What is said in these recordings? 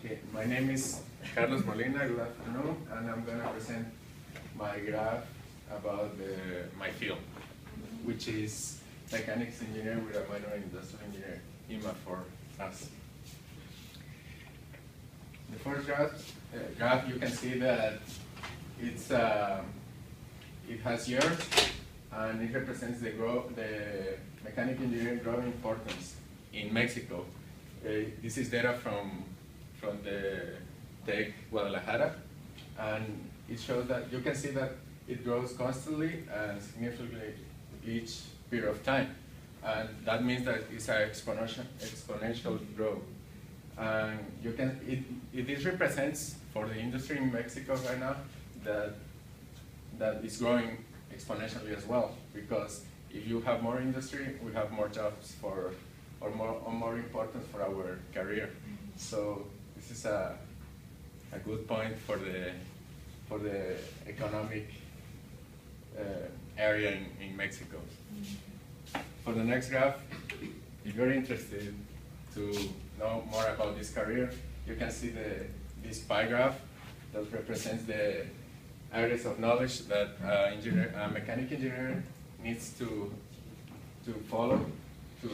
Okay, my name is Carlos Molina, good afternoon, and I'm going to present my graph about my field, which is mechanics engineering with a minor in industrial engineering, IMA for us. The first graph you can see that it has years, and it represents the mechanical engineering growing importance in Mexico. This is data from the TEC Guadalajara, and it shows that you can see that it grows constantly and significantly each period of time, and that means that it's an exponential growth. And it represents for the industry in Mexico right now that is growing exponentially as well, because if you have more industry, we have more jobs or more importance for our career. So this is a good point for the economic area in Mexico. For the next graph, if you're interested to know more about this career, you can see this pie graph that represents the areas of knowledge that a mechanical engineer needs to follow to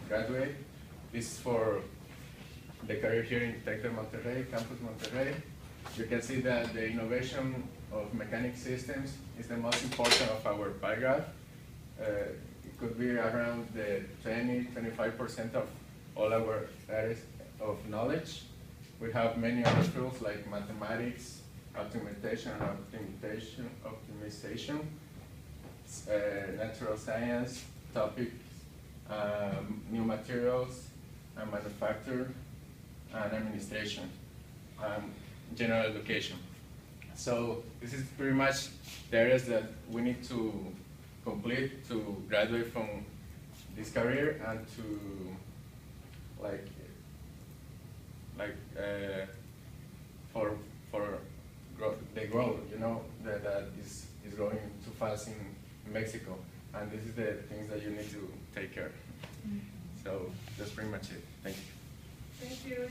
graduate. This is for the career here in Tec de Monterrey, Campus Monterrey. You can see that the innovation of mechanic systems is the most important of our pie graph. It could be around the 20–25% of all our areas of knowledge. We have many other fields like mathematics, optimization, natural science, topics, new materials, and manufacture, and administration, general education. So this is pretty much the areas that we need to complete to graduate from this career and to for the growth, that is growing too fast in Mexico, and this is the things that you need to take care of. So that's pretty much it. Thank you. Thank you.